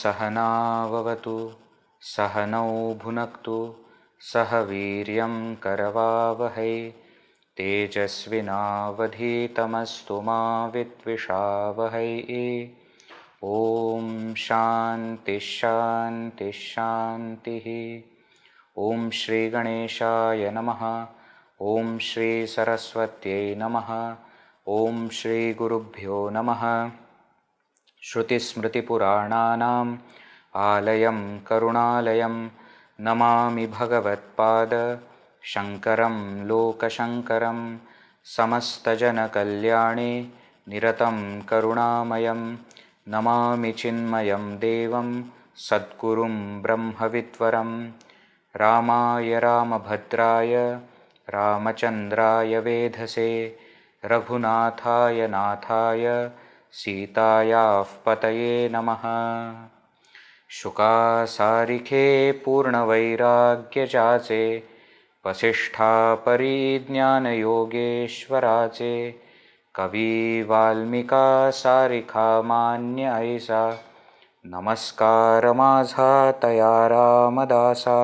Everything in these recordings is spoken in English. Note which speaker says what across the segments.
Speaker 1: सहना भवतु सहनौ भुनक्तु सह वीर्यं करवावहै तेजस्विनावधीतमस्तु मा विद्विषावहै। ॐ शान्ति शान्ति शान्तिः। ॐ श्री गणेशाय नमः। ॐ श्री सरस्वत्यै नमः। ॐ श्री गुरुभ्यो नमः। श्रुतिस्मृतिपुराणानाम् आलयं करुणालयं नमामि भगवत्पाद शङ्करं लोकशङ्करं समस्तजनकल्याणे निरतं करुणामयं नमामि चिन्मयं देवं सद्गुरुं ब्रह्मविद्वरं रामाय रामभद्राय रामचन्द्राय वेधसे रघुनाथाय नाथाय सीतायाः पतये नमः। शुकासारिखे पूर्णवैराग्यजाचे वसिष्ठापरिज्ञानयोगेश्वराचे कवी वाल्मिका सारिखा मान्य ऐसा नमस्कार माझा तया रामदासा।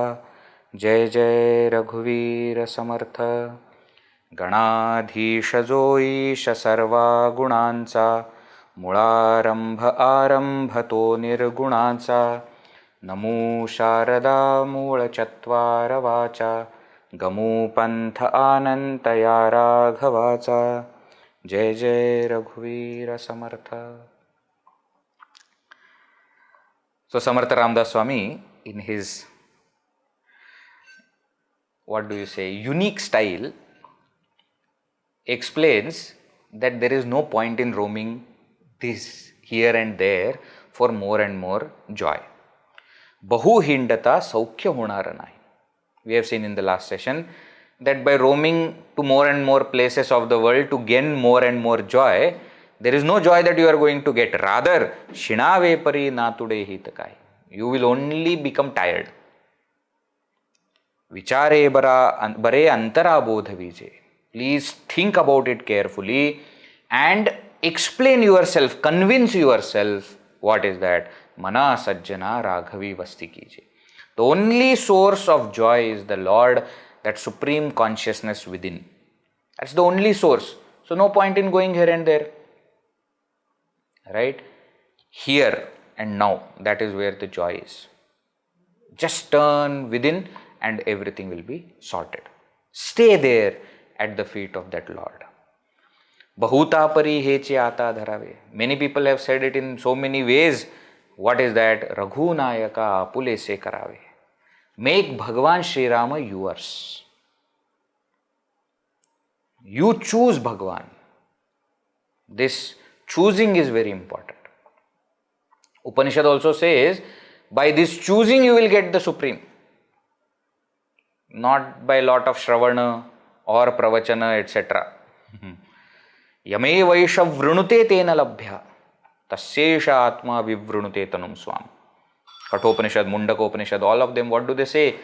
Speaker 1: जय जय रघुवीर समर्थ। गणाधीश जो ईश सर्वा गुणांचा मुळारंभ आरंभ तो निर्गुणाचा नमो शारदा मूळ चत्वार वाचा गमू पंथ आनंत या राघवाचा। जय जय रघुवीर समर्थ. So Samarth Ramdas Swami, in his unique style, explains that there is no point in roaming this here and there for more and more joy. Bahu hindata saukhya honara nahi. We have seen in the last session that by roaming to more and more places of the world to gain more and more joy, there is no joy that you are going to get. Rather, shinave pari natude hitakai. You will only become tired. Vichare bare antara bodha vije. Please think about it carefully and explain yourself, convince yourself what is that. Mana sajjana raghavi vasti kije. The only source of joy is the Lord, that supreme consciousness within. That's the only source. So no point in going here and there. Right? Here and now, that is where the joy is. Just turn within and everything will be sorted. Stay there at the feet of that Lord. Bahuta pari heche ata dharave. Many people have said it in so many ways. What is that? Raghu nayaka apule se karave. Make Bhagavan Sri Rama yours. You choose Bhagavan. This choosing is very important. Upanishad also says, by this choosing you will get the supreme. Not by lot of shravana or pravachana, etc. Yame vaisha vrunute tena labhya tasyesha atma vivrunute tanum swam. Kathopanishad, Mundakopanishad, all of them, what do they say?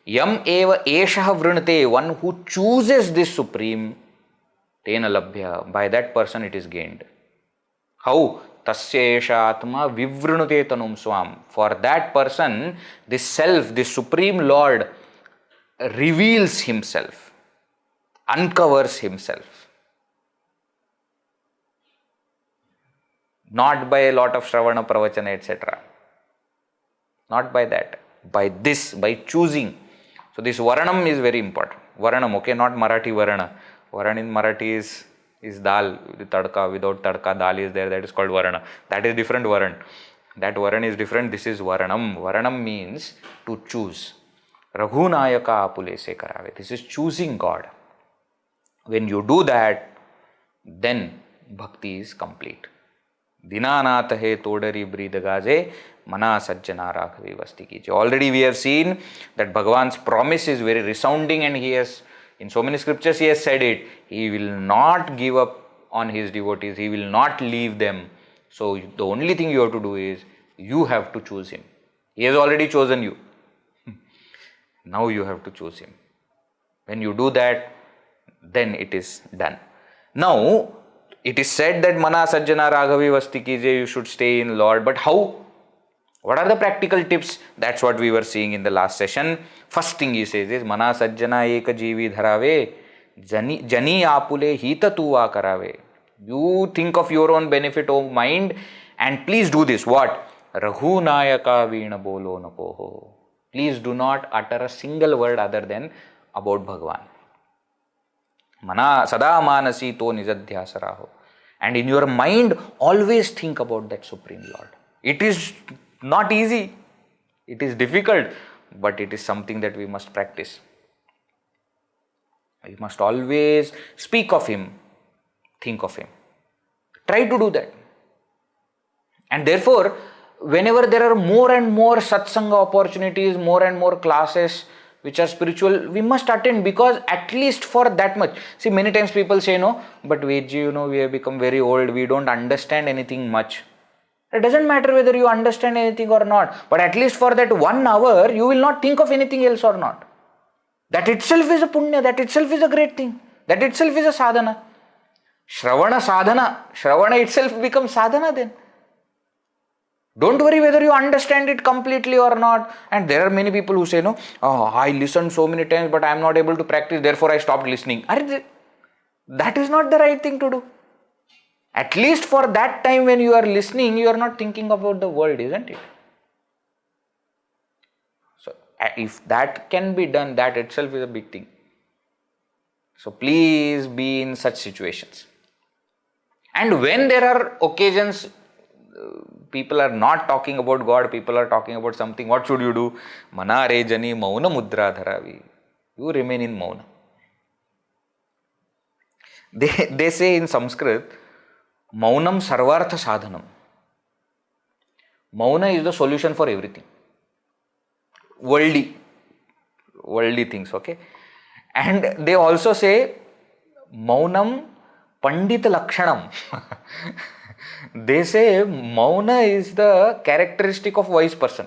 Speaker 1: Yam eva esha vrunate, one who chooses this supreme, tena labhya, by that person it is gained. How? Tasyesha atma vivrunute tanum swam. For that person, this self, this supreme Lord reveals himself, uncovers himself. Not by a lot of shravana, pravachana, etc. Not by that. By this, by choosing. So this varanam is very important. Varanam, okay, not Marathi varana. Varan in Marathi is dal, with tadka, without tadka, dal is there, that is called varana. That is different varan. That varan is different, this is varanam. Varanam means to choose. Raghunayaka apule se karave. This is choosing God. When you do that, then bhakti is complete. Dinanath he todari breathe gaje, mana sajjana raghavi vasti kije. Already we have seen that Bhagavan's promise is very resounding, and he has, in so many scriptures he has said it, he will not give up on his devotees, he will not leave them. So the only thing you have to do is, you have to choose him. He has already chosen you. Now you have to choose him. When you do that, then it is done. Now, it is said that mana sajjana raghavi vasti kije, you should stay in Lord. But how? What are the practical tips? That's what we were seeing in the last session. First thing he says is, mana sajjana eka jeevi dharave, jani apule hita tuva karave. You think of your own benefit of mind, and please do this. What? Raghu nayaka veena bolo napoho. Please do not utter a single word other than about Bhagavan. Mana sada manasi to nijadhyasaraho. And in your mind, always think about that Supreme Lord. It is not easy. It is difficult, but it is something that we must practice. We must always speak of him, think of him. Try to do that. And therefore, whenever there are more and more satsanga opportunities, more and more classes which are spiritual, we must attend, because at least for that much. See, many times people say, no, but Vedji, we have become very old, we don't understand anything much. It doesn't matter whether you understand anything or not, but at least for that 1 hour, you will not think of anything else or not. That itself is a punya, that itself is a great thing, that itself is a sadhana. Shravana sadhana, Shravana itself becomes sadhana then. Don't worry whether you understand it completely or not. And there are many people who say, no, I listened so many times, but I am not able to practice, therefore I stopped listening. That is not the right thing to do. At least for that time when you are listening, you are not thinking about the world, isn't it? So, if that can be done, that itself is a big thing. So, please be in such situations. And when there are occasions, people are not talking about God, people are talking about something, what should you do? Mana re jani mauna mudra dharavi. You remain in mauna. They say in Sanskrit, maunam sarvartha sadhanam. Mauna is the solution for everything. Worldly things, okay? And they also say, maunam pandita lakshanam. They say mauna is the characteristic of wise person.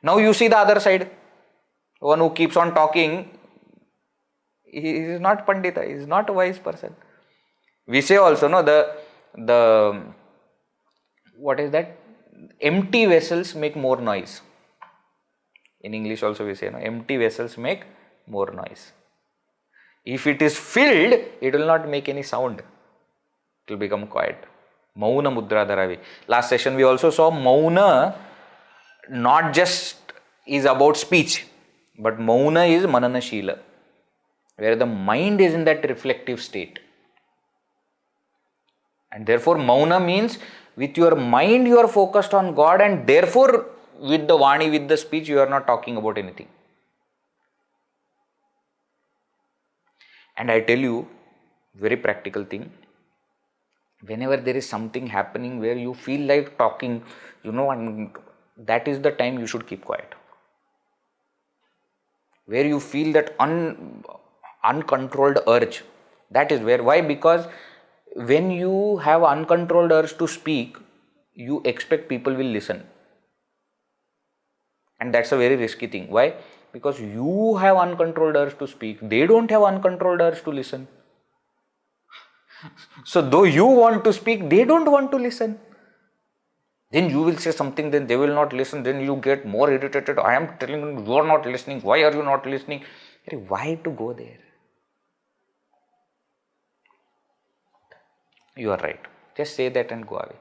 Speaker 1: Now you see the other side. One who keeps on talking, he is not pandita, he is not a wise person. We say also, no, the what is that? Empty vessels make more noise. In English also we say, no, empty vessels make more noise. If it is filled, it will not make any sound. It will become quiet. Mauna mudra dharavi. Last session we also saw mauna not just is about speech, but mauna is manana shila, where the mind is in that reflective state. And therefore mauna means with your mind you are focused on God, and therefore with the vani, with the speech, you are not talking about anything. And I tell you, very practical thing, whenever there is something happening where you feel like talking, and that is the time you should keep quiet. Where you feel that uncontrolled urge, that is where. Why? Because when you have uncontrolled urge to speak, you expect people will listen. And that's a very risky thing. Why? Because you have uncontrolled urge to speak, they don't have uncontrolled urge to listen. So though you want to speak, they don't want to listen. Then you will say something, then they will not listen, then you get more irritated. I am telling you, you are not listening. Why are you not listening? Why to go there? You are right. Just say that and go away.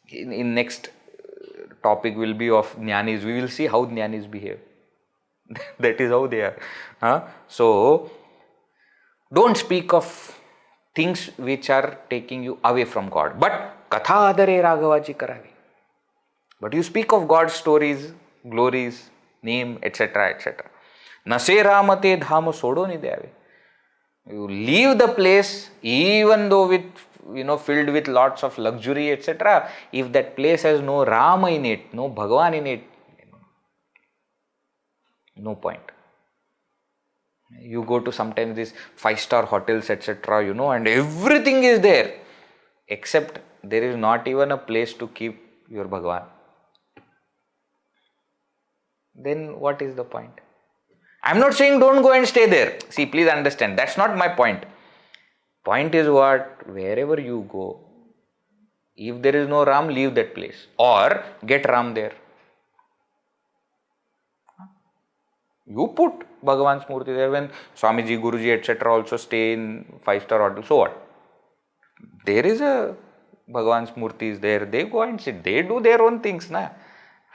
Speaker 1: In next topic will be of Jnanis. We will see how Jnanis behave. That is how they are. So, don't speak of things which are taking you away from God. But katha adare Raghavaji karavi. But you speak of God's stories, glories, name, etc., etc. Nase ramate dhama sodo ni deave. You leave the place, even though with, filled with lots of luxury, etc. If that place has no Rama in it, no Bhagavan in it, no point. You go to sometimes these 5-star hotels, etc., and everything is there, except there is not even a place to keep your Bhagavan. Then what is the point? I'm not saying don't go and stay there. See, please understand, that's not my point. Point is what? Wherever you go, if there is no Ram, leave that place or get Ram there. You put Bhagavan's Murti there. When Swamiji, Guruji, etc. also stay in 5-star hotel, so what? There is a Bhagavan's Murti is there. They go and sit. They do their own things, na.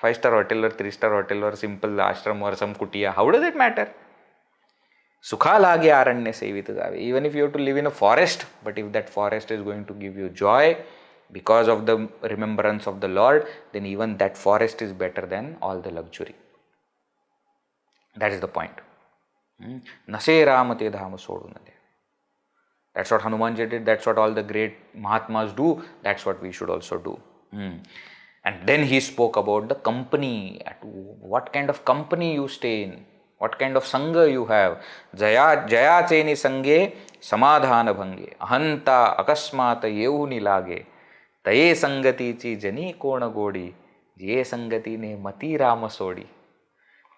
Speaker 1: 5-star hotel or 3-star hotel or simple ashram or some kutia. How does it matter? Sukha lage aranya sevita jave. Even if you have to live in a forest, but if that forest is going to give you joy because of the remembrance of the Lord, then even that forest is better than all the luxury. That is the point. Nase Ramate Dhama Sodunade. That's what Hanumanji did. That's what all the great Mahatmas do. That's what we should also do. And then he spoke about the company. What kind of company you stay in. What kind of sangha you have. Jaya cheni sange samadhana bhange. Ahanta akasmata yehuni lage. Taye sangati chi jani kona godi. Ye sangati ne mati rama sodi.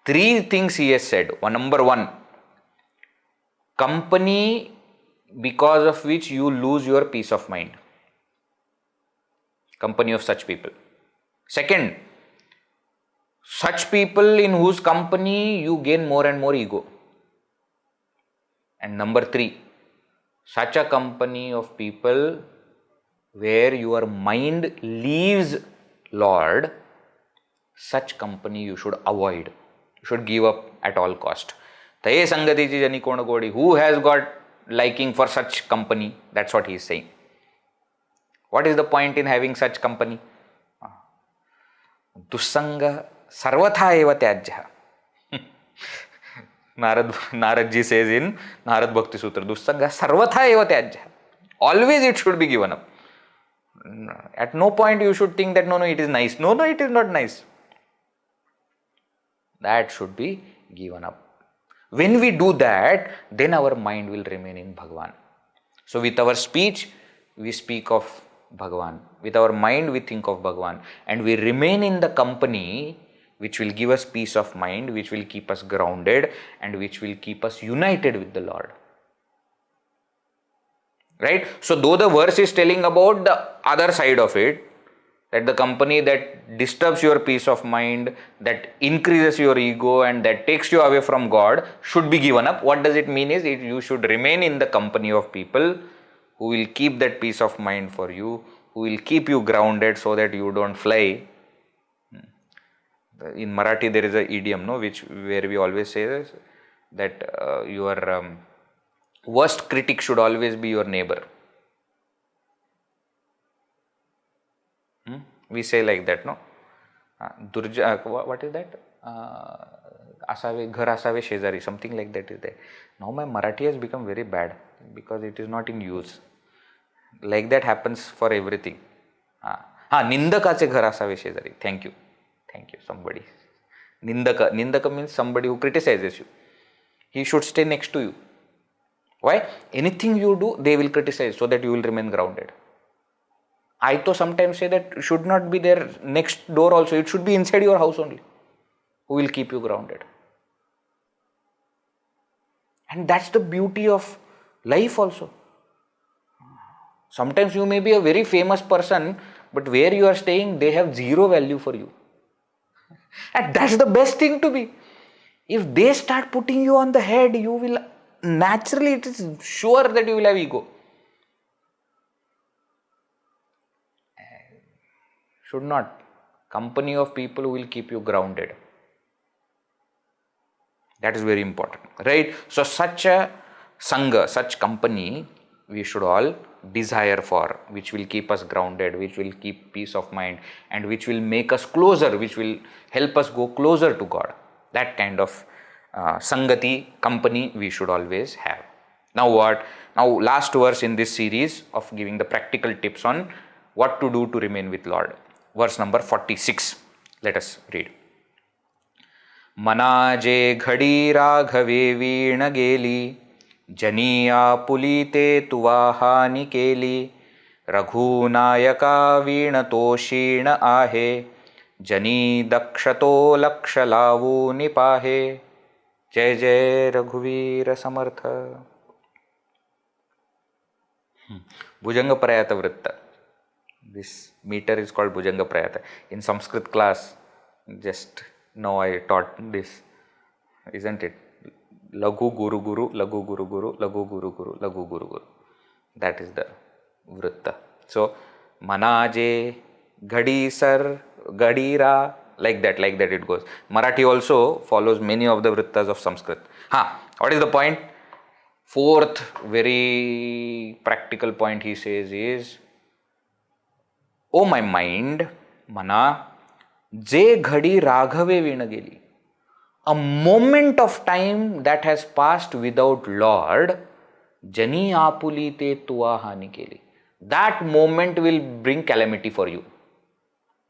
Speaker 1: 3 things he has said. Number 1, company because of which you lose your peace of mind. Company of such people. Second, such people in whose company you gain more and more ego. And number 3, such a company of people where your mind leaves Lord, such company you should avoid. Should give up at all cost. Taye sangati chi jani kona godi. Who has got liking for such company? That's what he is saying. What is the point in having such company? Dussanga sarvatha eva tyajya. Naradji says in Narad Bhakti Sutra, Dussanga sarvatha eva tyajya. Always it should be given up. At no point you should think that no, it is nice. No, it is not nice. That should be given up. When we do that, then our mind will remain in Bhagavan. So with our speech, we speak of Bhagavan. With our mind, we think of Bhagavan. And we remain in the company which will give us peace of mind, which will keep us grounded, and which will keep us united with the Lord. Right? So though the verse is telling about the other side of it, that the company that disturbs your peace of mind, that increases your ego and that takes you away from God should be given up. What does it mean is you should remain in the company of people who will keep that peace of mind for you, who will keep you grounded so that you don't fly. In Marathi there is an idiom, where we always say this, that your worst critic should always be your neighbor. We say like that, no? What is that? Asave, ghar asave shezari, something like that is there. Now my Marathi has become very bad because it is not in use. Like that happens for everything. Nindakache ghar asave shezari. Thank you, somebody. Nindaka means somebody who criticizes you. He should stay next to you. Why? Anything you do, they will criticize so that you will remain grounded. I to sometimes say that should not be there next door also. It should be inside your house only. Who will keep you grounded. And that's the beauty of life also. Sometimes you may be a very famous person, but where you are staying, they have zero value for you. And that's the best thing to be. If they start putting you on the head, you will naturally, it is sure that you will have ego. Should not. Company of people who will keep you grounded. That is very important, right? So such a sangha, such company, we should all desire for, which will keep us grounded, which will keep peace of mind, and which will make us closer, which will help us go closer to God. That kind of sangati, company, we should always have. Now what? Now last verse in this series of giving the practical tips on what to do to remain with Lord. Verse number 46. Let us read. मनाजे घडी राघवे वीण गेली, जनी आपुलीते तुवा हानी केली, रघुनायका वीण तो क्षीण आहे, जनी दक्षतो लक्ष लावूनि पाहे. जय जय रघुवीर समर्थ. Bhujanga Prayata Vritta. This meter is called Bhujanga Prayata. In Sanskrit class, just now I taught this, isn't it? Laghu Guru Guru, Laghu Guru Guru, Laghu Guru Guru, Laghu Guru Guru. That is the Vritta. So, Manaje, Ghadi Sar, Ghadira, like that it goes. Marathi also follows many of the Vrittas of Sanskrit. What is the point? Fourth very practical point he says is, O my mind, mana, je ghadi raghave veena geli. A moment of time that has passed without Lord, jani apulite tuva hani keli. That moment will bring calamity for you.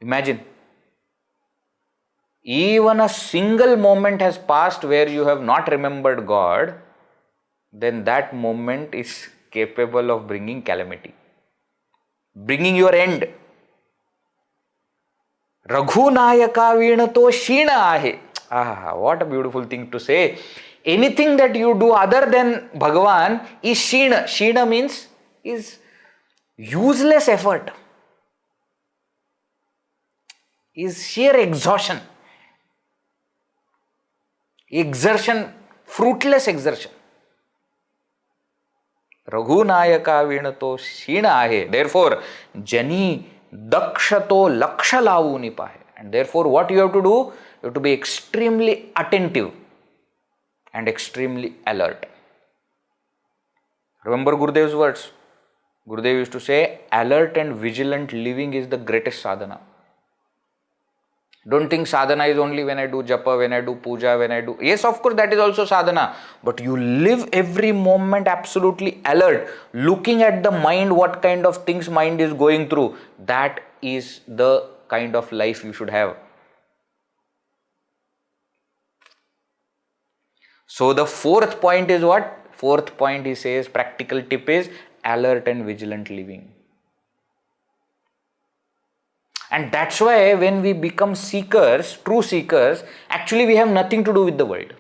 Speaker 1: Imagine. Even a single moment has passed where you have not remembered God, then that moment is capable of bringing calamity, bringing your end. Raghunayaka vinato shina ahe. What a beautiful thing to say. Anything that you do other than Bhagavan is shina. Shina means is useless effort, is sheer exhaustion, exertion, fruitless exertion. Raghunayaka vinato shina ahe. Therefore, jani dakshato laksha lavuni pahe. And therefore, what you have to do? You have to be extremely attentive and extremely alert. Remember Gurudev's words. Gurudev used to say, alert and vigilant living is the greatest sadhana. Don't think sadhana is only when I do japa, when I do puja, when I do... Yes, of course, that is also sadhana. But you live every moment absolutely alert, looking at the mind, what kind of things mind is going through. That is the kind of life you should have. So the fourth point is what? Fourth point he says, practical tip is alert and vigilant living. And that's why when we become seekers, true seekers, actually we have nothing to do with the world.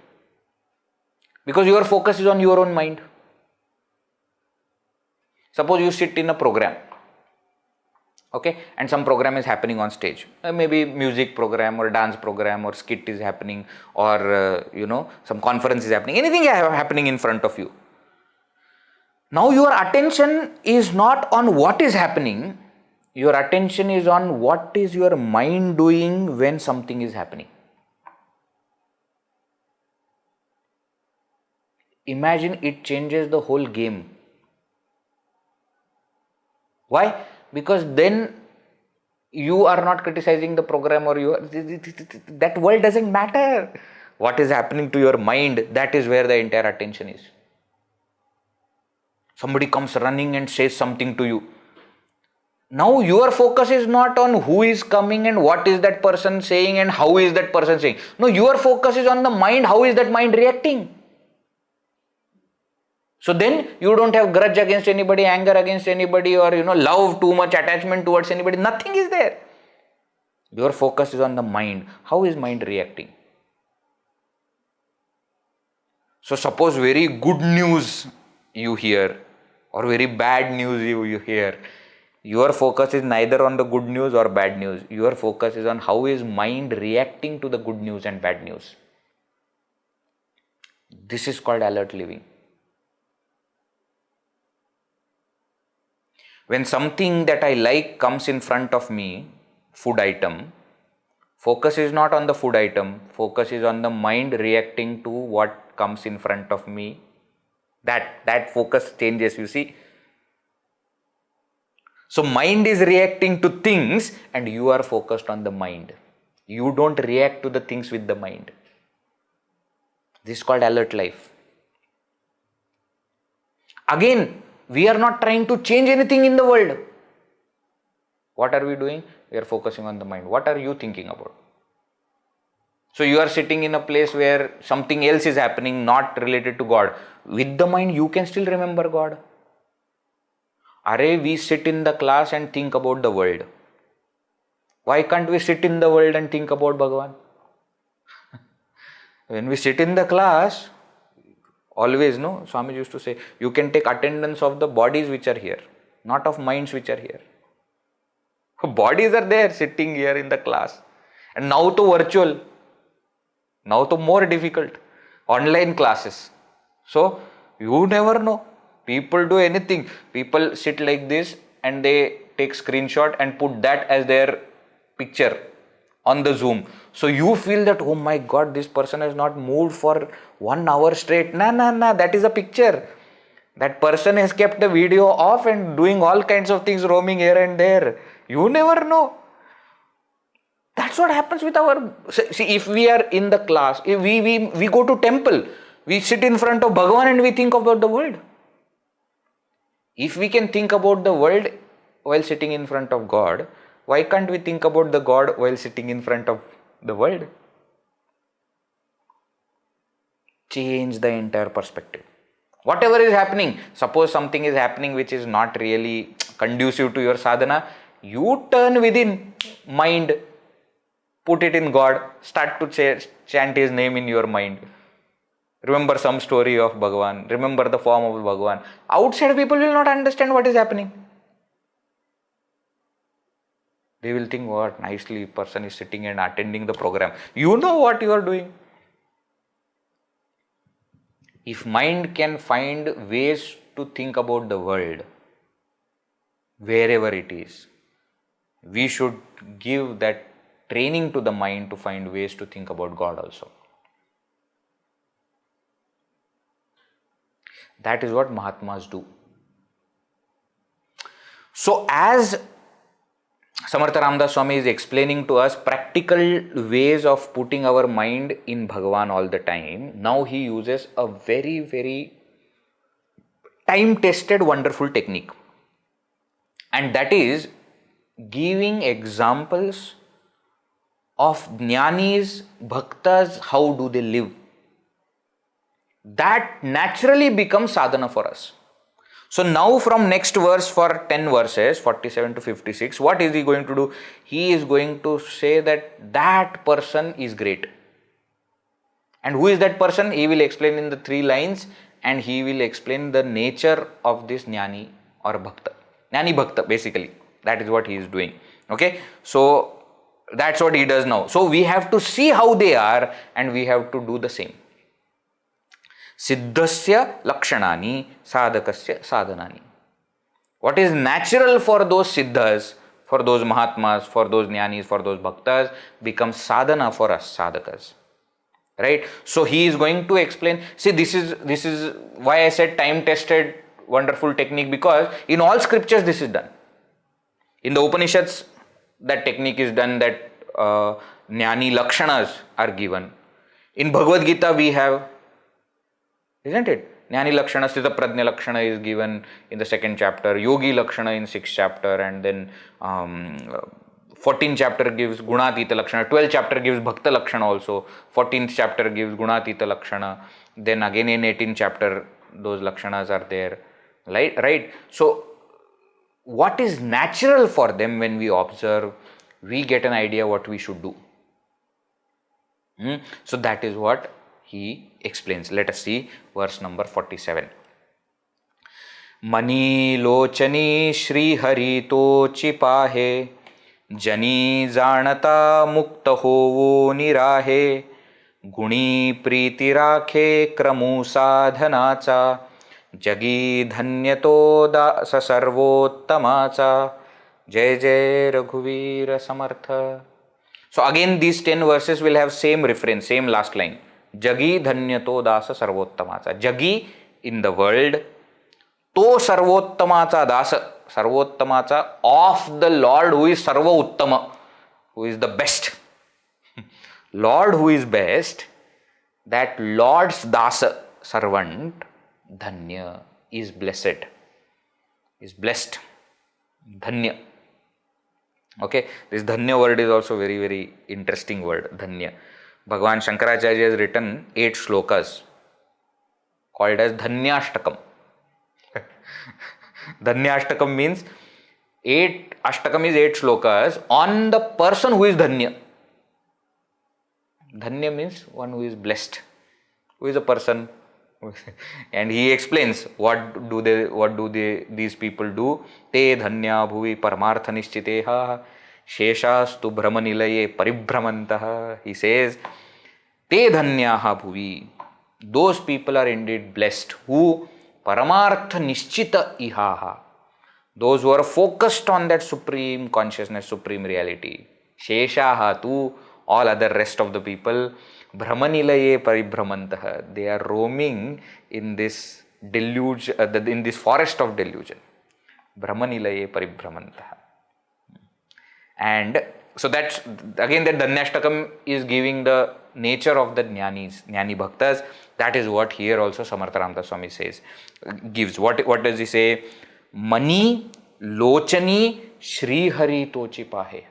Speaker 1: Because your focus is on your own mind. Suppose you sit in a program, okay, and some program is happening on stage. Maybe music program or dance program or skit is happening, or some conference is happening. Anything happening in front of you. Now your attention is not on what is happening. Your attention is on what is your mind doing when something is happening. Imagine it changes the whole game. Why? Because then you are not criticizing the program, or that world doesn't matter. What is happening to your mind, that is where the entire attention is. Somebody comes running and says something to you. Now your focus is not on who is coming and what is that person saying and how is that person saying. No, your focus is on the mind. How is that mind reacting? So then you don't have grudge against anybody, anger against anybody, or love, too much attachment towards anybody. Nothing is there. Your focus is on the mind. How is mind reacting? So suppose very good news you hear or very bad news you hear. Your focus is neither on the good news or bad news. Your focus is on how is mind reacting to the good news and bad news. This is called alert living. When something that I like comes in front of me, food item, focus is not on the food item. Focus is on the mind reacting to what comes in front of me. That focus changes, you see. So mind is reacting to things and you are focused on the mind. You don't react to the things with the mind. This is called alert life. Again, we are not trying to change anything in the world. What are we doing? We are focusing on the mind. What are you thinking about? So you are sitting in a place where something else is happening, not related to God. With the mind, you can still remember God. Array, we sit in the class and think about the world. Why can't we sit in the world and think about Bhagavan? When we sit in the class, always, no, Swami used to say, you can take attendance of the bodies which are here, not of minds which are here. Bodies are there sitting here in the class. And now to virtual, now to more difficult, online classes. So, you never know. People do anything. People sit like this and they take screenshot and put that as their picture on the Zoom. So you feel that, oh my God, this person has not moved for 1 hour straight. Nah, that is a picture. That person has kept the video off and doing all kinds of things, roaming here and there. You never know. That's what happens with our... See, if we are in the class, if we go to temple, we sit in front of Bhagavan and we think about the world. If we can think about the world while sitting in front of God, why can't we think about the God while sitting in front of the world? Change the entire perspective. Whatever is happening, suppose something is happening which is not really conducive to your sadhana, you turn within, mind, put it in God, start to chant His name in your mind. Remember some story of Bhagavan, remember the form of Bhagavan. Outside people will not understand what is happening. They will think, what nicely person is sitting and attending the program. You know what you are doing. If mind can find ways to think about the world, wherever it is, we should give that training to the mind to find ways to think about God also. That is what Mahatmas do. So as Samarth Ramdas Swami is explaining to us practical ways of putting our mind in Bhagavan all the time, now he uses a very, very time-tested, wonderful technique. And that is giving examples of Jnanis, Bhaktas, how do they live. That naturally becomes sadhana for us. So now from next verse for 10 verses, 47 to 56, what is he going to do? He is going to say that that person is great. And who is that person? He will explain in the 3 lines and he will explain the nature of this Jnani or Bhakta. Jnani Bhakta basically. That is what he is doing. Okay. So that's what he does now. So we have to see how they are and we have to do the same. Siddhasya lakshanani sadhakasya sadhanani. What is natural for those siddhas, for those mahatmas, for those jnanis, for those bhaktas becomes sadhana for us sadhakas. Right? So he is going to explain. See, this is why I said time-tested, wonderful technique, because in all scriptures this is done. In the Upanishads, that technique is done, that jnani lakshanas are given. In Bhagavad Gita we have, isn't it? Jnani Lakshana, Sthita Prajna Lakshana is given in the 2nd chapter, Yogi Lakshana in 6th chapter, and then 14th chapter gives Gunatita Lakshana, 12th chapter gives Bhakta Lakshana also, 14th chapter gives Gunatita Lakshana, then again in 18th chapter those Lakshanas are there, right? So what is natural for them when we observe, we get an idea what we should do. So that is what he explains. Let us see verse number 47. Mani lochani Shri Hari to chipahe Jani janata mukta hovo nirahe Guni priti rakhe kramu sadhanacha Jagi dhanyato dasa sarvottamacha Jai Jai Raghuvira Samartha. So again these 10 verses will have same refrain, same last line. Jagi dhanyato dasa sarvottamacha. Jagi in the world, to sarvottamacha dasa, sarvottamacha of the Lord who is sarva uttama, who is the best. Lord who is best, that Lord's dasa, servant, dhanya. is blessed, is blessed. Dhanya. Okay, this dhanya word is also very, very interesting word, dhanya. Bhagavan Shankaracharya has written 8 shlokas called as Dhanyashtakam. Dhanyashtakam means 8, Ashtakam is 8 shlokas on the person who is dhanya. Dhanya means one who is blessed. Who is a person? And he explains what do these people do. Te dhanya bhuvi paramartha nishchiteha sheshastu brahmanilaye paribhramantaha. He says, te dhanyaha bhuvi. Those people are indeed blessed. Who? Paramartha nishchita ihaha. Those who are focused on that supreme consciousness, supreme reality. Sheshaha tu, all other rest of the people. Brahmanilaye paribhramantaha. They are roaming in this deluge, in this forest of delusion. Brahmanilaye paribhramantaha. And so that's again that Dhanyashtakam is giving the nature of the Jnanis, Jnani Bhaktas. That is what here also Samarth Ramdas Swami says, gives. What does he say? Mani lochani Shri Hari tochi pahe.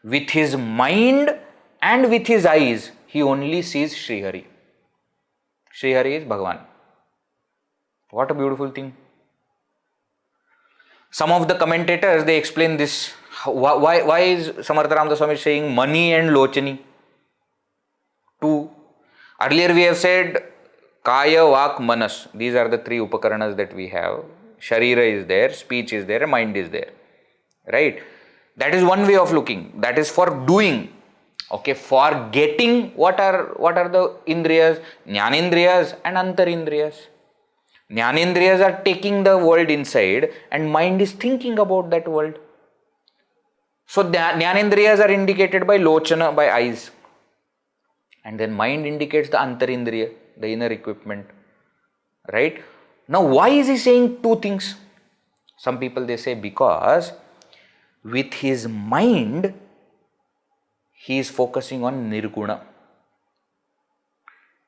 Speaker 1: With his mind and with his eyes, he only sees Shri Hari. Shri Hari is Bhagavan. What a beautiful thing. Some of the commentators, they explain this. Why is Samarth Ramdas Swami saying mani and lochani? 2. Earlier we have said kaya, vak, manas. These are the 3 upakaranas that we have. Sharira is there, speech is there, mind is there. Right? That is one way of looking. That is for doing. Okay, for getting, what are the indriyas? Jnanindriyas and antarindriyas. Jnanindriyas are taking the world inside and mind is thinking about that world. So Jnanindriyas are indicated by lochana, by eyes. And then mind indicates the antarindriya, the inner equipment. Right? Now why is he saying 2 things? Some people they say because with his mind he is focusing on nirguna.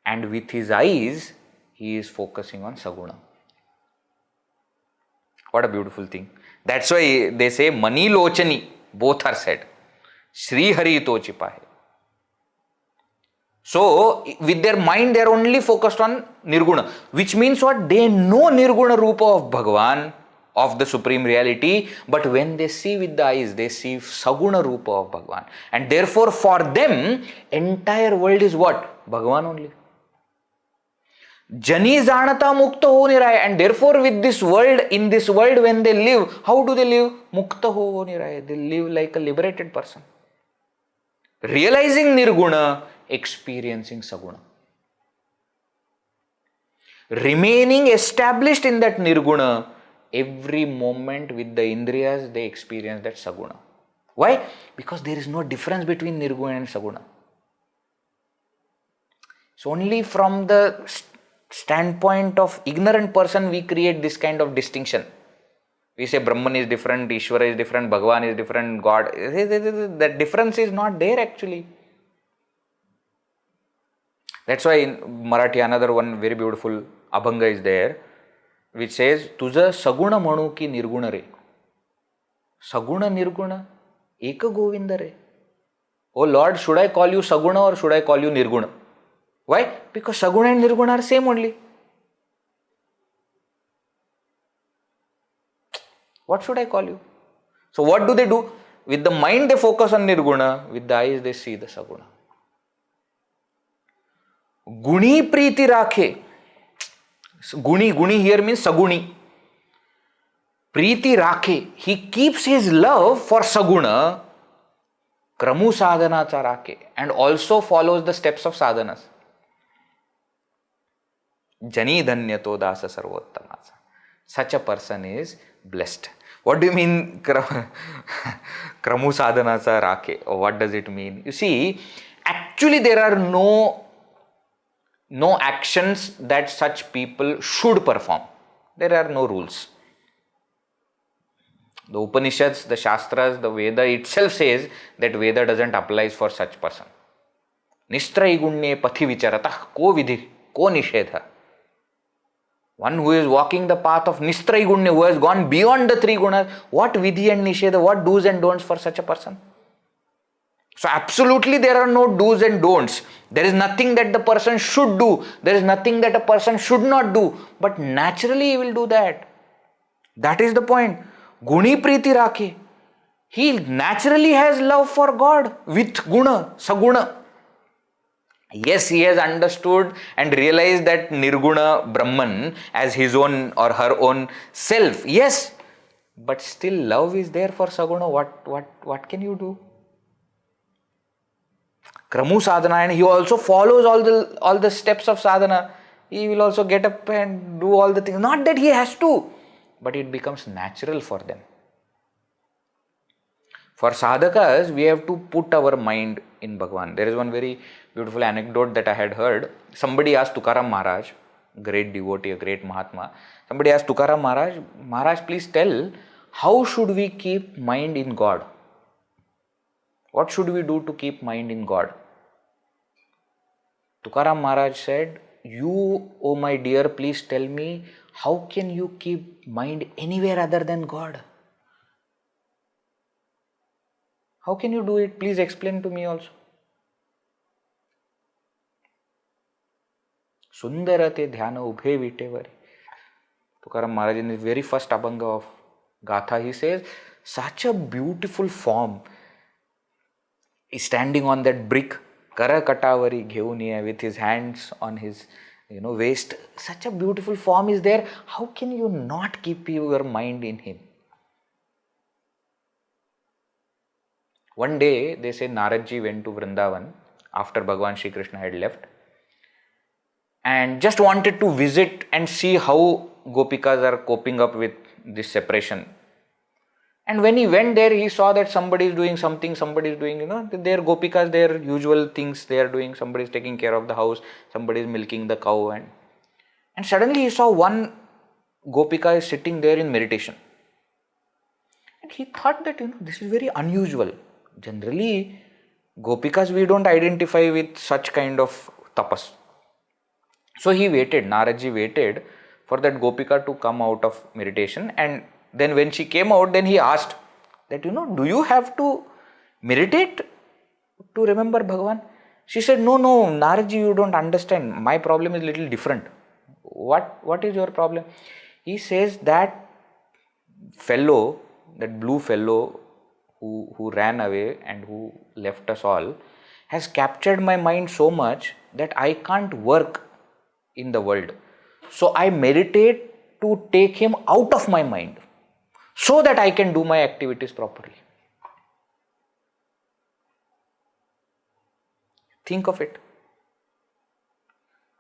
Speaker 1: And with his eyes he is focusing on saguna. What a beautiful thing. That's why they say mani lochani, both are said. Shri Hari tochi pahe. So with their mind they are only focused on nirguna, which means what? They know nirguna rupa of Bhagavan, of the supreme reality, but when they see with the eyes, they see saguna rupa of Bhagavan. And therefore for them, entire world is what? Bhagavan only. Jani janata mukta ho niraya. And therefore with this world, in this world when they live, how do they live? Mukta ho niraya. They live like a liberated person. Realizing nirguna, experiencing saguna. Remaining established in that nirguna, every moment with the indriyas, they experience that saguna. Why? Because there is no difference between nirguna and saguna. So only from the standpoint of ignorant person we create this kind of distinction. We say Brahman is different, Ishvara is different, Bhagavan is different, God. That difference is not there actually. That's why in Marathi another one very beautiful abhanga is there, which says, Tuja saguna manu ki nirguna re. Saguna nirguna eka govinda re. Oh Lord, should I call you saguna or should I call you nirguna? Why? Because saguna and nirguna are same only. What should I call you? So what do they do? With the mind they focus on nirguna, with the eyes they see the saguna. Guni priti rakhe. Guni here means saguni. Priti rakhe. He keeps his love for saguna. Kramu sadhana cha rakhe. And also follows the steps of sadhanas. Jani dhanyato dasa sarvottamasa. Such a person is blessed. What do you mean kramu sadhana cha rakhe? Or what does it mean? You see, actually there are no actions that such people should perform. There are no rules. The Upanishads, the Shastras, the Veda itself says that Veda doesn't apply for such person. Nistraigunnye pathi vicharatah ko vidhi ko nishedha. One who is walking the path of Nistraigunya, who has gone beyond the three gunas, what vidhi and nisheda, what do's and don'ts for such a person? So absolutely there are no do's and don'ts. There is nothing that the person should do. There is nothing that a person should not do. But naturally he will do that. That is the point. Guni priti rakhe. He naturally has love for God with guna, saguna. Yes, he has understood and realized that nirguna Brahman as his own or her own self. Yes, but still love is there for saguna. What can you do? Kramu sadhana, and he also follows all the steps of sadhana. He will also get up and do all the things. Not that he has to, but it becomes natural for them. For sadhakas, we have to put our mind in Bhagavan. There is one very beautiful anecdote that I had heard. Somebody asked Tukaram Maharaj, great devotee, a great Mahatma. Somebody asked Tukaram Maharaj, Maharaj, please tell, how should we keep mind in God? What should we do to keep mind in God? Tukaram Maharaj said, you, oh my dear, please tell me, how can you keep mind anywhere other than God? How can you do it? Please explain to me also. Sundarate dhyana ubhe vitevari. Tukaram Maharaj, in the very first abhanga of Gatha, he says, such a beautiful form is standing on that brick, Kara Katavari Gheuniya, with his hands on his waist. Such a beautiful form is there. How can you not keep your mind in him? One day, they say Naradji went to Vrindavan after Bhagavan Shri Krishna had left and just wanted to visit and see how Gopikas are coping up with this separation. And when he went there, he saw that somebody is doing something, somebody is doing, their Gopikas, their usual things they are doing. Somebody is taking care of the house, somebody is milking the cow. And suddenly he saw one Gopika is sitting there in meditation. And he thought that, this is very unusual. Generally, Gopikas, we don't identify with such kind of tapas. So he waited, Naradji waited for that Gopika to come out of meditation, and then when she came out, then he asked that, do you have to meditate to remember Bhagavan? She said, no, Naradji, you don't understand. My problem is little different. What is your problem? He says that fellow, that blue fellow who ran away and who left us all, has captured my mind so much that I can't work in the world. So I meditate to take him out of my mind so that I can do my activities properly. Think of it.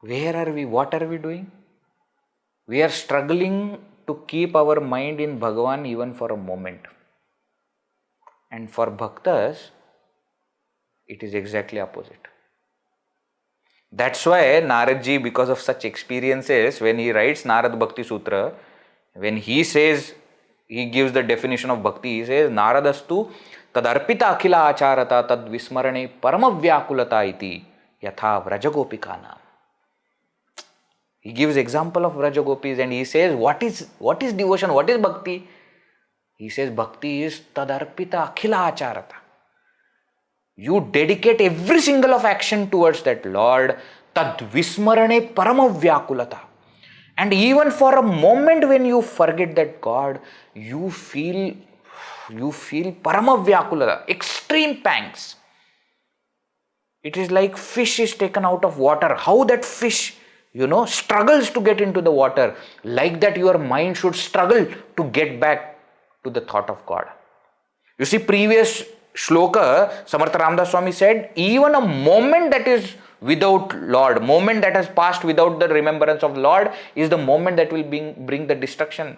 Speaker 1: Where are we? What are we doing? We are struggling to keep our mind in Bhagavan even for a moment. And for Bhaktas, it is exactly opposite. That's why Naradji, because of such experiences, when he writes Narad Bhakti Sutra, when he says, he gives the definition of bhakti, he says, Naradastu tadarpita akhila acharata tad vismarane paramavyakulata iti yatha vrajagopikana. He gives example of Vrajagopis and he says, what is devotion? What is bhakti? He says, bhakti is tadarpita akhila acharata. You dedicate every single of action towards that Lord. Tad vismarane paramavyakulata. And even for a moment when you forget that God, you feel paramavyakulata, extreme pangs. It is like fish is taken out of water. How that fish, struggles to get into the water. Like that your mind should struggle to get back to the thought of God. You see, previous shloka, Samarth Ramdas Swami said, even a moment that is without Lord, moment that has passed without the remembrance of Lord is the moment that will bring the destruction.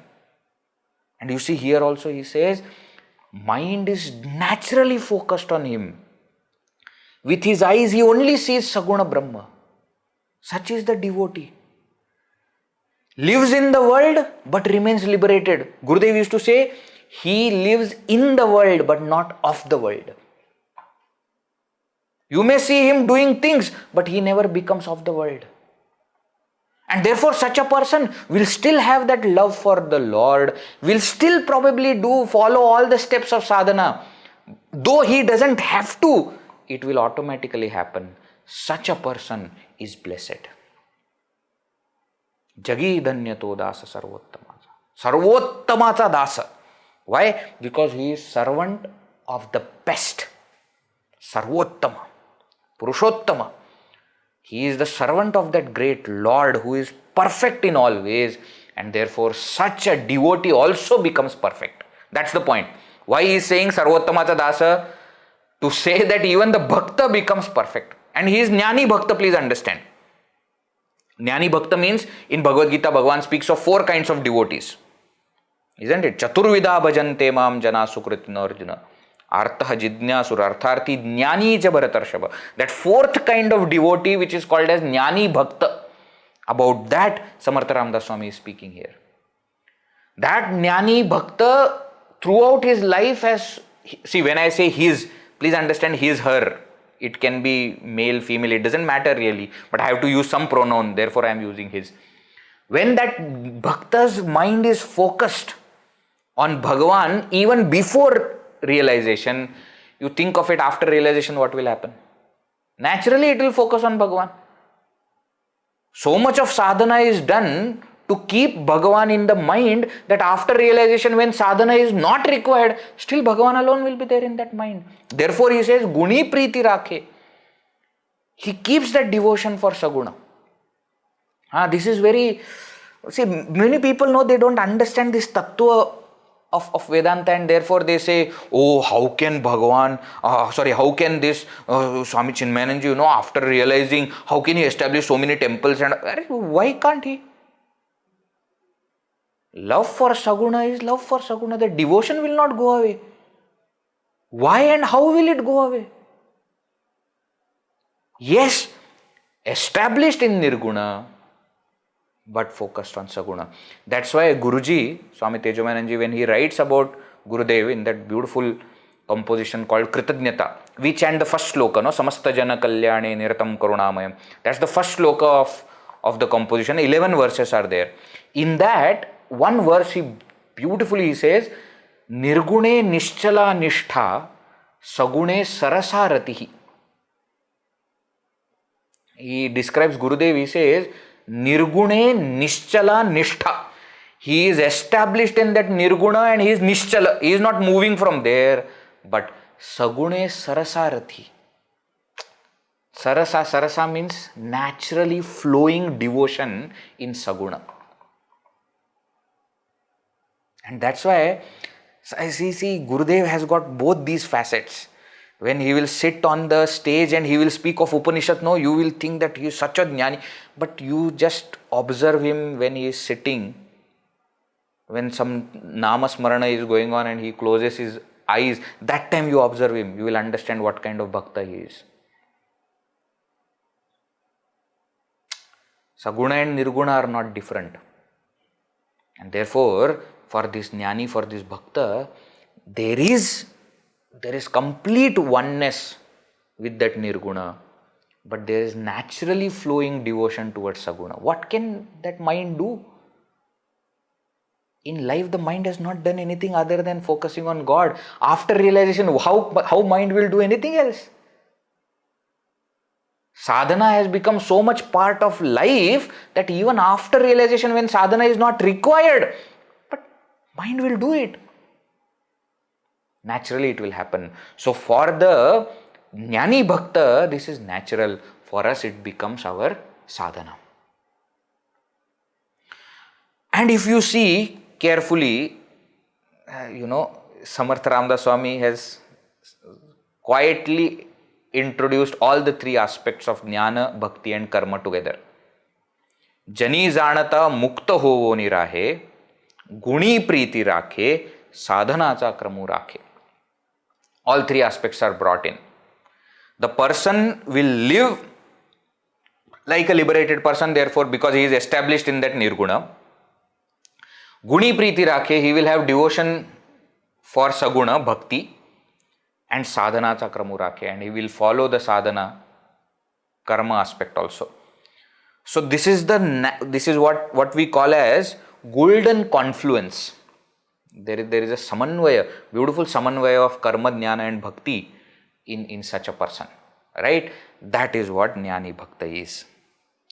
Speaker 1: And you see here also he says, mind is naturally focused on him. With his eyes he only sees Saguna Brahma. Such is the devotee. Lives in the world but remains liberated. Gurudev used to say, he lives in the world but not of the world. You may see him doing things, but he never becomes of the world. And therefore such a person will still have that love for the Lord, will still probably follow all the steps of sadhana. Though he doesn't have to, it will automatically happen. Such a person is blessed. Jagi dhanyato dasa sarvottamacha. Sarvottamacha dasa. Why? Because he is servant of the best. Sarvottama. Purushottama. He is the servant of that great Lord who is perfect in all ways, and therefore such a devotee also becomes perfect. That's the point. Why he is saying Sarvottamacha Dasa? To say that even the Bhakta becomes perfect. And he is Jnani Bhakta, please understand. Jnani Bhakta means, in Bhagavad Gita, Bhagavan speaks of 4 kinds of devotees. Isn't it? Chaturvida bhajante mam jana sukritina arjuna. Artha jidnyasur artharthi jnani ja bharatarshava. That 4th kind of devotee which is called as Jnani Bhakta. About that Samarth Ramdas Swami is speaking here. That Jnani Bhakta throughout his life has, see, when I say his, please understand his, her. It can be male, female, it doesn't matter really. But I have to use some pronoun, therefore I am using his. When that Bhakta's mind is focused on Bhagavan, even before realization, you think of it after realization, what will happen? Naturally, it will focus on Bhagavan. So much of sadhana is done to keep Bhagavan in the mind that after realization, when sadhana is not required, still Bhagavan alone will be there in that mind. Therefore, he says, Guni Priti Rakhe. He keeps that devotion for saguna. This is very, see, many people know they don't understand this tattva of Vedanta, and therefore they say, oh, how can Bhagavan, how can this Swami Chinmaya, after realizing, how can he establish so many temples, and why can't he? Love for saguna is love for saguna. The devotion will not go away. Why and how will it go away? Yes, established in nirguna, but focused on saguna. That's why Guruji, Swami Tejomananji, when he writes about Gurudev in that beautiful composition called Kritagyata, we chant the first sloka, Samasta Jana Kalyane Niratam Karunamayam. That's the first sloka of the composition. 11 verses are there. In that, one verse he beautifully says, Nirgune Nischala Nishtha Sagune Sarasaratihi. He describes Gurudev, he says, Nirgune Nischala Nishtha. He is established in that Nirguna and he is Nischala. He is not moving from there. But Sagune Sarasarati. Sarasa means naturally flowing devotion in Saguna. And that's why I see Gurudev has got both these facets. When he will sit on the stage and he will speak of Upanishad, you will think that he is such a Jnani. But you just observe him when he is sitting. When some Namasmarana is going on and he closes his eyes, that time you observe him, you will understand what kind of Bhakta he is. Saguna and Nirguna are not different. And therefore, for this Jnani, for this Bhakta, there is complete oneness with that Nirguna, but there is naturally flowing devotion towards Saguna. What can that mind do? In life, the mind has not done anything other than focusing on God. After realization, how mind will do anything else? Sadhana has become so much part of life that even after realization, when sadhana is not required, but mind will do it. Naturally, it will happen. So, for the Jnani Bhakta, this is natural. For us, it becomes our sadhana. And if you see carefully, Samarth Ramdas Swami has quietly introduced all the 3 aspects of Jnana, Bhakti and Karma together. Jani Zanata Mukta Hovo Nirahe, Guni Priti Rakhe, Sadhana Cha Kramu Rakhe. All 3 aspects are brought in. The person will live like a liberated person, therefore, because he is established in that Nirguna. Guni Priti Rakhe, he will have devotion for Saguna, Bhakti, and Sadhana Cha Kramu Rakhe, and he will follow the Sadhana, Karma aspect also. So this is what we call as golden confluence. There is a samanvaya, beautiful samanvaya of karma, jnana and bhakti in such a person, right? That is what Jnani Bhakta is.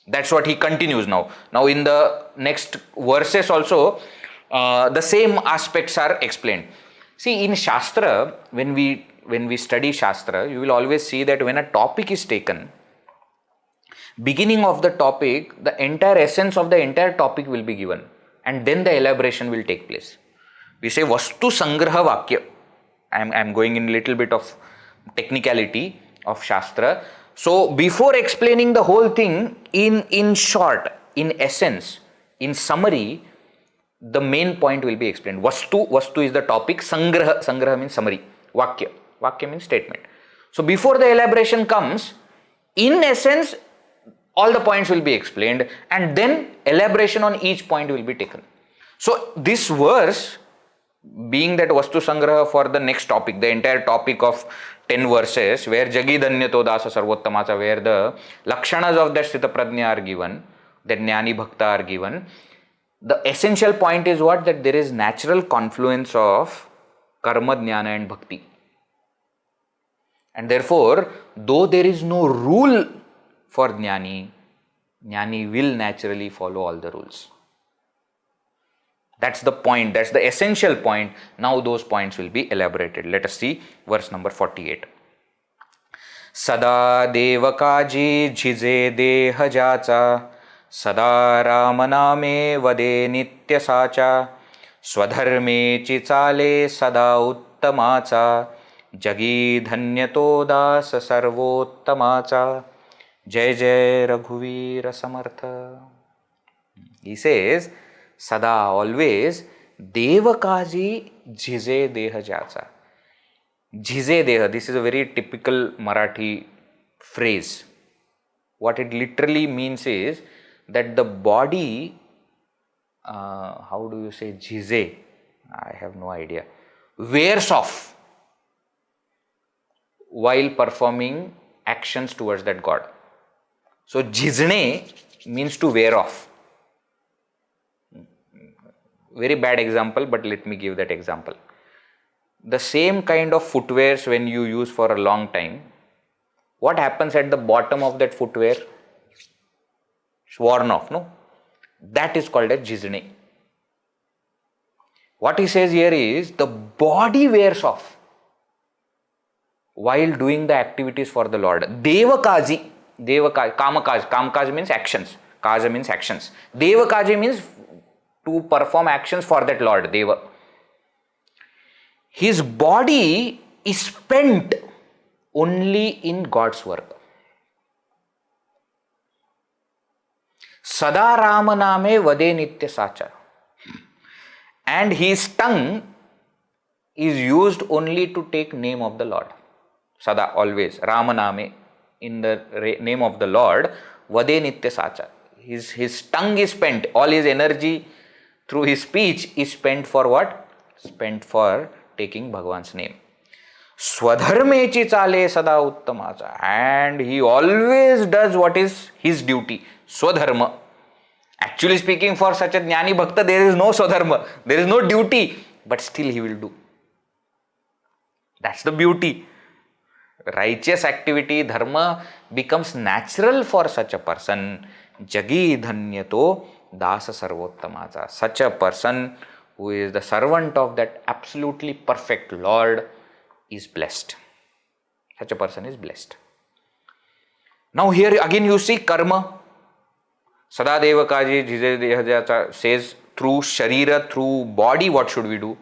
Speaker 1: That's what he continues now. Now in the next verses also, the same aspects are explained. See, in Shastra, when we study Shastra, you will always see that when a topic is taken, beginning of the topic, the entire essence of the entire topic will be given, and then the elaboration will take place. We say Vastu Sangraha Vakya. I am going in little bit of technicality of Shastra. So before explaining the whole thing in short, in essence, in summary, the main point will be explained. Vastu is the topic. Sangraha means summary. Vakya means statement. So before the elaboration comes, in essence, all the points will be explained, and then elaboration on each point will be taken. So this verse, being that Vastu Sangraha for the next topic, the entire topic of 10 verses, where Jagi Dhanyato Dasa Sarvottamacha, where the Lakshanas of that Sthita Prajna are given, that Jnani Bhakta are given, the essential point is what? That there is natural confluence of karma, jnana and bhakti. And therefore, though there is no rule for Jnani will naturally follow all the rules. That's the point, that's the essential point. Now those points will be elaborated. Let us see verse number 48. Sada devakaji jhize deha jacha, sada ramaname vade nitya sacha, swadharme chichale sada uttamacha, jagi dhanyato das sarvottamacha, jai jai Raghuvira Samartha. He says, Sada, always, Devakaji jhize deha jacha. Jhize deha, this is a very typical Marathi phrase. What it literally means is that the body, how do you say jhize? I have no idea. Wears off while performing actions towards that God. So jhizne means to wear off. Very bad example, but let me give that example. The same kind of footwears when you use for a long time, what happens at the bottom of that footwear? It's worn off, no? That is called as jhizne. What he says here is the body wears off while doing the activities for the Lord. Devakaji, Kamakaj means actions. Kaja means actions. Devakaji means to perform actions for that Lord, Deva. His body is spent only in God's work. Sada Ramaname Vade Nitya Sacha. And his tongue is used only to take name of the Lord. Sada, always. Ramaname, in the name of the Lord, Vade Nitya Sacha. His tongue is spent, all his energy through his speech is spent for what? Spent for taking Bhagavan's name. Swadharmechi chale sada uttamacha. And he always does what is his duty. Swadharma. Actually speaking, for such a Jnani Bhakta, there is no Swadharma. There is no duty. But still he will do. That's the beauty. Righteous activity, dharma, becomes natural for such a person. Jagi dhanyato dasa sarvottamacha. Such a person who is the servant of that absolutely perfect Lord is blessed. Such a person is blessed. Now here again you see karma. Sada devakaji jhize deha jacha says through sharira, through body, what should we do?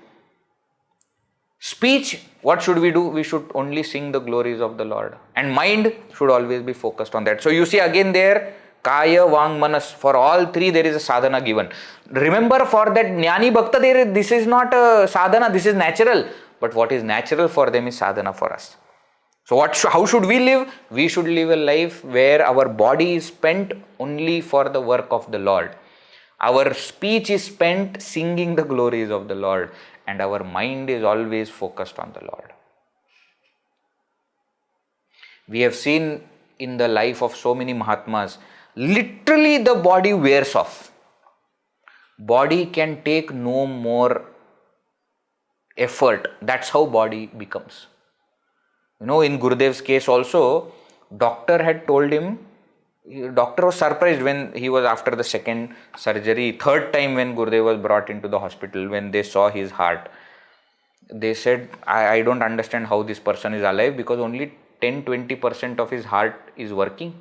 Speaker 1: Speech, what should we do? We should only sing the glories of the Lord. And mind should always be focused on that. So you see again there, Kaya, Vang, Manas, for all three there is a sadhana given. Remember, for that Jnani Bhakta, this is not a sadhana, this is natural. But what is natural for them is sadhana for us. So how should we live? We should live a life where our body is spent only for the work of the Lord. Our speech is spent singing the glories of the Lord. And our mind is always focused on the Lord. We have seen in the life of so many Mahatmas literally the body wears off. Body can take no more effort. That's how body becomes. In Gurudev's case also, doctor had told him, doctor was surprised when he was after the second surgery, third time when Gurudev was brought into the hospital, when they saw his heart. They said, I don't understand how this person is alive, because only 10-20% of his heart is working.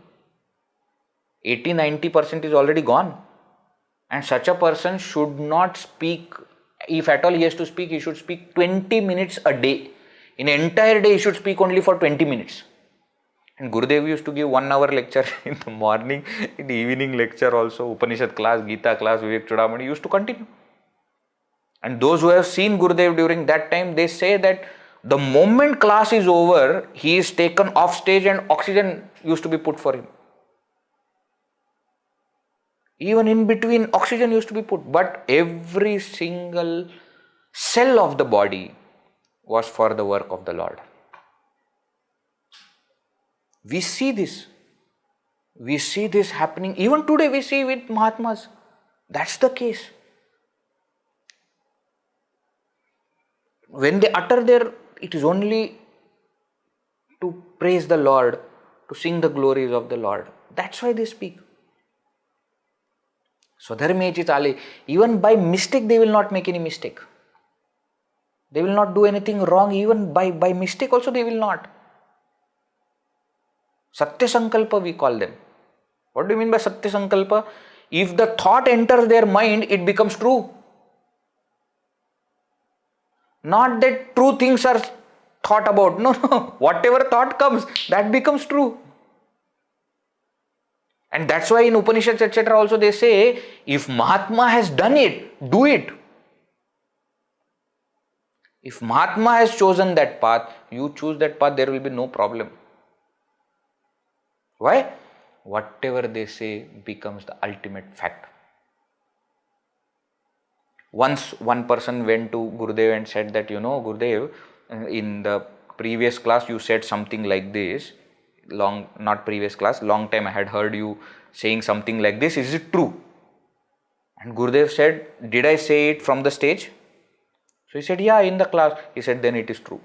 Speaker 1: 80-90% is already gone. And such a person should not speak. If at all he has to speak, he should speak 20 minutes a day. In an entire day, he should speak only for 20 minutes. And Gurudev used to give 1 hour lecture in the morning, in the evening lecture also, Upanishad class, Gita class, Vivek Chudamani used to continue. And those who have seen Gurudev during that time, they say that the moment class is over, he is taken off stage and oxygen used to be put for him. Even in between, oxygen used to be put. But every single cell of the body was for the work of the Lord. We see this. We see this happening. Even today we see with Mahatmas. That's the case. When they utter it is only to praise the Lord, to sing the glories of the Lord. That's why they speak. Swadharmechi chale. Even by mistake they will not make any mistake. They will not do anything wrong. Even by mistake also they will not. Satya Sankalpa we call them. What do you mean by Satya Sankalpa? If the thought enters their mind, it becomes true. Not that true things are thought about. No. Whatever thought comes, that becomes true. And that's why in Upanishads etc. also they say, if Mahatma has done it, do it. If Mahatma has chosen that path, you choose that path, there will be no problem. Why? Whatever they say becomes the ultimate fact. Once one person went to Gurudev and said that, Gurudev, in the previous class you said something like this. Long time I had heard you saying something like this. Is it true? And Gurudev said, did I say it from the stage? So he said, yeah, in the class. He said, then it is true.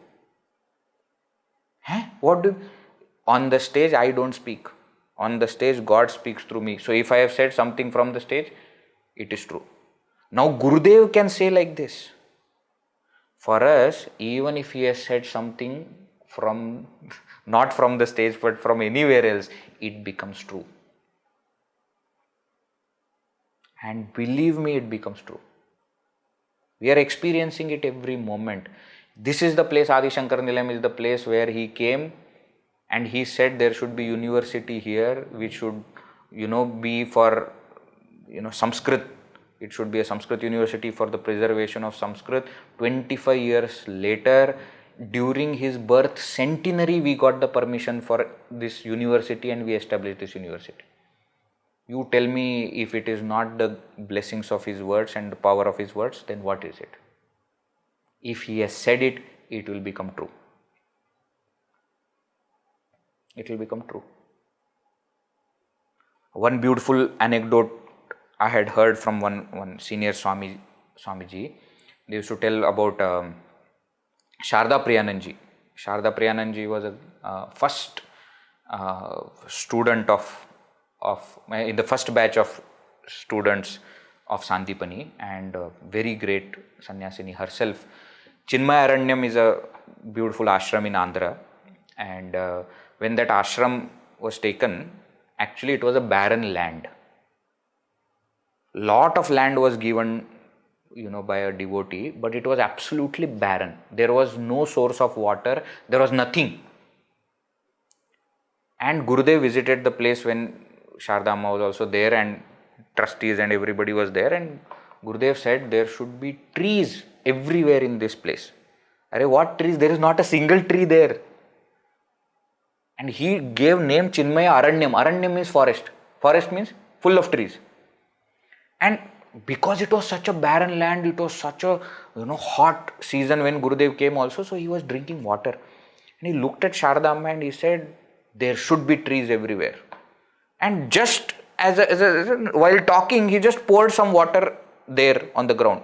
Speaker 1: On the stage I don't speak. On the stage God speaks through me. So if I have said something from the stage, it is true. Now Gurudev can say like this. For us, even if he has said something from, not from the stage but from anywhere else, it becomes true. And believe me, it becomes true. We are experiencing it every moment. This is the place, Adi Shankara Nilayam is the place where he came and he said there should be university here which should, be for, Sanskrit. It should be a Sanskrit university for the preservation of Sanskrit. 25 years later, during his birth centenary, we got the permission for this university and we established this university. You tell me, if it is not the blessings of his words and the power of his words, then what is it? If he has said it, it will become true. It will become true. One beautiful anecdote I had heard from one senior Swamiji. They used to tell about Sharda Priyananji. Sharda Priyananji was a first student in the first batch of students of Sandipani, and very great sannyasini herself. Chinmaya Aranyam is a beautiful ashram in Andhra, and when that ashram was taken, actually it was a barren land. Lot of land was given, by a devotee, but it was absolutely barren. There was no source of water, there was nothing. And Gurudev visited the place when Sharda Amma was also there, and trustees and everybody was there, and Gurudev said there should be trees everywhere in this place. Arey, what trees? There is not a single tree there. And he gave name Chinmaya Aranyam. Aranyam means forest. Forest means full of trees. And because it was such a barren land, it was such a hot season when Gurudev came also, so he was drinking water. And he looked at Sharda Amma and he said, there should be trees everywhere. And just while talking, he just poured some water there on the ground.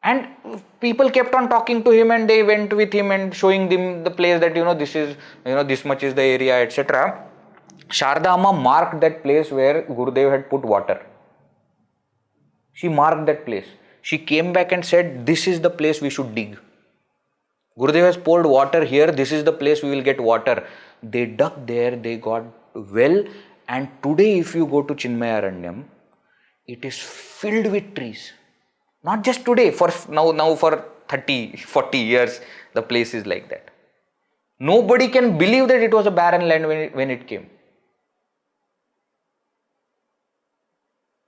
Speaker 1: And people kept on talking to him, and they went with him and showing them the place that, this is, this much is the area, etc. Sharda Amma marked that place where Gurudev had put water. She marked that place. She came back and said, this is the place we should dig. Gurudev has poured water here, this is the place we will get water. They dug there, they got well, and today if you go to Chinmaya Aranyam, it is filled with trees. Not just today, for now for 30, 40 years, the place is like that. Nobody can believe that it was a barren land when it came.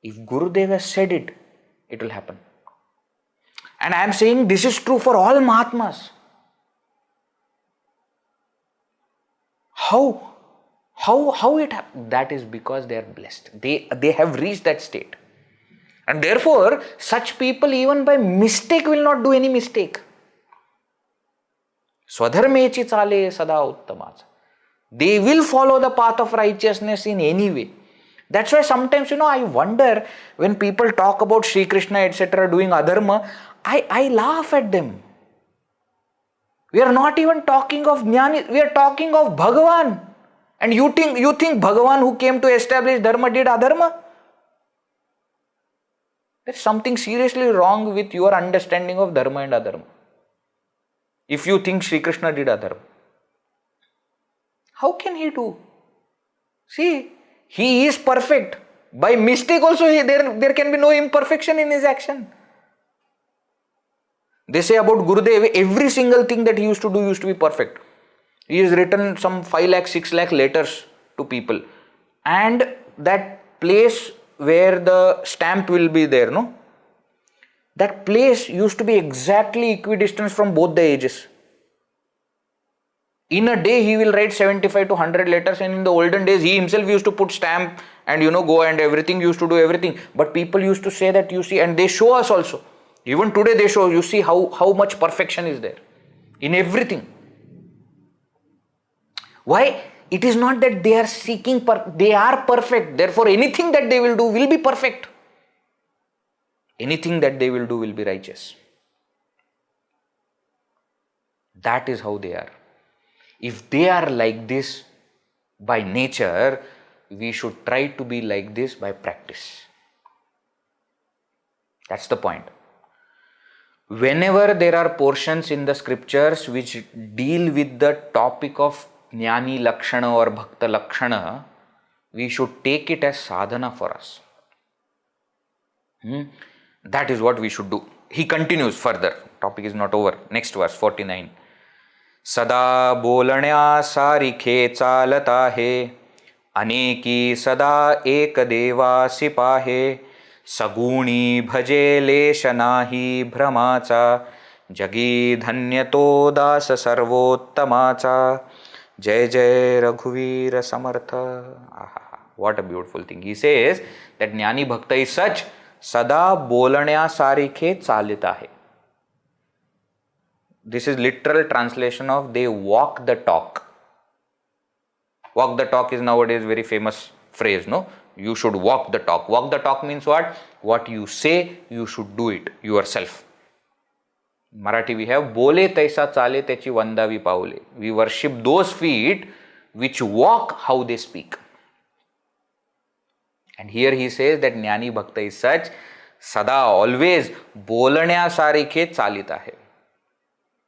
Speaker 1: If Gurudev has said it, it will happen. And I am saying this is true for all Mahatmas. How it happened? That is because they are blessed. They have reached that state. And therefore, such people even by mistake will not do any mistake. Swadharmechi chale sada uttamacha. They will follow the path of righteousness in any way. That's why sometimes, I wonder when people talk about Sri Krishna, etc., doing adharma, I laugh at them. We are not even talking of Jnani, we are talking of Bhagavan. And you think Bhagavan who came to establish dharma did adharma? There's something seriously wrong with your understanding of dharma and adharma. If you think Sri Krishna did adharma, how can he do? See, he is perfect. By mistake also, there can be no imperfection in his action. They say about Gurudev, every single thing that he used to do used to be perfect. He has written some 5 lakh, 6 lakh letters to people. And that place where the stamp will be there, that place used to be exactly equidistant from both the ages. In a day, he will write 75 to 100 letters, and in the olden days, he himself used to put stamp and go and everything, used to do everything. But people used to say that, and they show us also. Even today they show, you see how much perfection is there in everything. Why? It is not that they are seeking, they are perfect. Therefore, anything that they will do will be perfect. Anything that they will do will be righteous. That is how they are. If they are like this by nature, we should try to be like this by practice. That's the point. Whenever there are portions in the scriptures which deal with the topic of Jnani Lakshana or Bhakta Lakshana, we should take it as sadhana for us. That is what we should do. He continues further. Topic is not over. Next verse, 49. Sada bolanya sarikhe chalata hai, aneki sada ek deva sipahe, saguni bhaje leshanahi brahmacha, jagi dhanyato dasa sarvottamacha, jai jai raghuvira samartha. What a beautiful thing. He says that Jnani Bhakta is such, sada bolanya sarikhe chalita hai. This is literal translation of they walk the talk. Walk the talk is nowadays very famous phrase, You should walk the talk. Walk the talk means what? What you say, you should do it yourself. Marathi we have, bole taisa chale techi vandavi paule. We worship those feet which walk how they speak. And here he says that Jnani Bhakta is such, sada always, bolanya sarikhe chalita hai.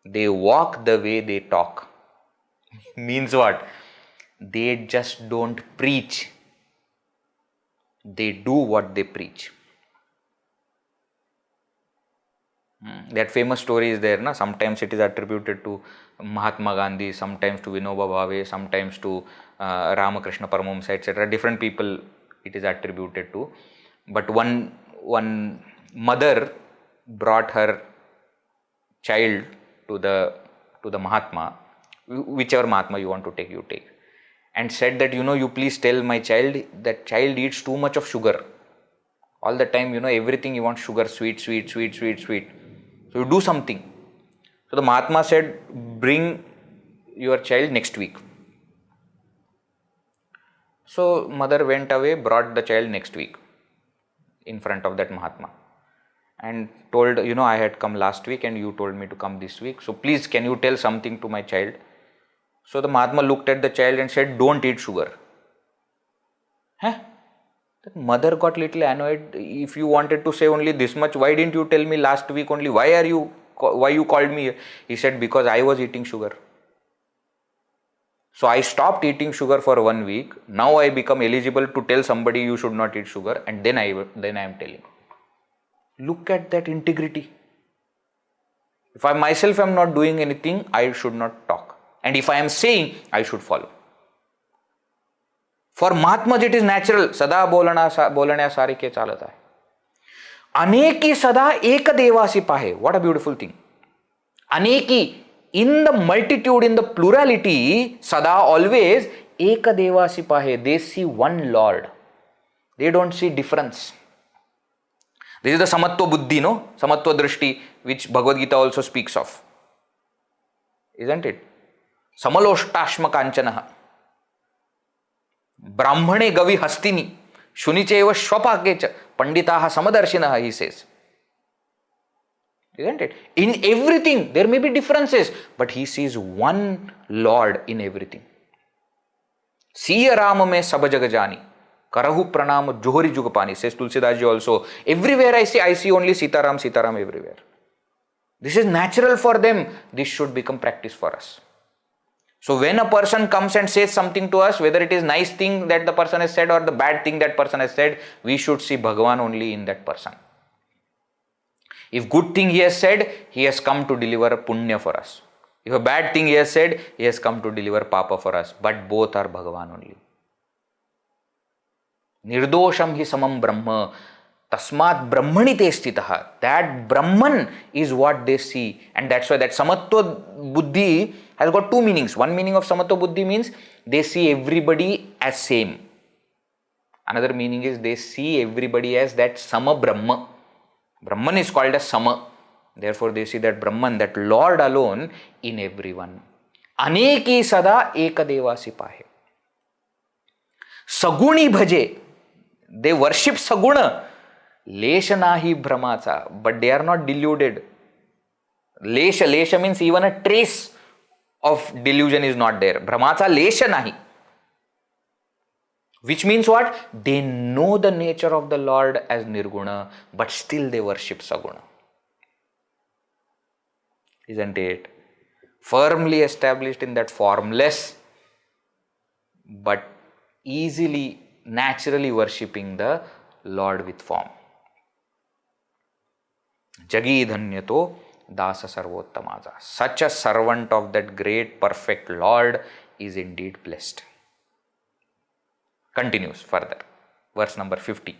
Speaker 1: They walk the way they talk. Means what? They just don't preach. They do what they preach. That famous story is there. Sometimes it is attributed to Mahatma Gandhi, sometimes to Vinoba Bhave, sometimes to Ramakrishna Paramahamsa, etc. Different people it is attributed to. But one mother brought her child to the Mahatma, whichever Mahatma you want to take, you take, and said that, you please tell my child that child eats too much of sugar. All the time, everything you want sugar, sweet. So you do something. So the Mahatma said, bring your child next week. So mother went away, brought the child next week in front of that Mahatma and told, I had come last week and you told me to come this week. So please, can you tell something to my child? So the Mahatma looked at the child and said, don't eat sugar. Huh? The mother got little annoyed. If you wanted to say only this much, why didn't you tell me last week only? Why you called me? He said, because I was eating sugar. So I stopped eating sugar for 1 week. Now I become eligible to tell somebody you should not eat sugar, and then I am telling. Look at that integrity. If I myself am not doing anything, I should not talk. And if I am saying, I should follow. For Mahatmas it is natural. Sada bolanya sari ke chalata hai. Aneki sada ek devasi pahe. What a beautiful thing. Aneki, in the multitude, in the plurality, sada always ek devasi pahe. They see one Lord. They don't see difference. This is the samatva buddhi, no? Samatva drishti, which Bhagavad Gita also speaks of. Isn't it? Samaloshtasma kanchanaha. Brahmane gavi hastini. Shunicheva shvapakecha. Panditaha samadarshinaha, he says. Isn't it? In everything, there may be differences, but he sees one Lord in everything. Siya Rama me sabajagajani. Karahu pranam johori jugapani, says Tulsidas ji also. Everywhere I see only Sitaram, Sitaram everywhere. This is natural for them. This should become practice for us. So when a person comes and says something to us, whether it is nice thing that the person has said or the bad thing that person has said, we should see Bhagavan only in that person. If good thing he has said, he has come to deliver punya for us. If a bad thing he has said, he has come to deliver papa for us. But both are Bhagavan only. Nirdosham hi samam brahma. Tasmat brahmani te stitaha. That Brahman is what they see. And that's why that samatva buddhi has got two meanings. One meaning of samatva buddhi means they see everybody as same. Another meaning is they see everybody as that sama brahma. Brahman is called as sama. Therefore they see that Brahman, that Lord alone in everyone. Aneki sada ekadevasi pahe. Saguni bhaje. They worship saguna. Lesha nahi brahmacha. But they are not deluded. Lesha means even a trace of delusion is not there. Brahmacha lesha nahi. Which means what? They know the nature of the Lord as nirguna, but still they worship saguna. Isn't it? Firmly established in that formless, but easily, naturally worshipping the Lord with form. Jagi dhanyato dasa sarvottamaja. Such a servant of that great perfect Lord is indeed blessed. Continues further. Verse number 50.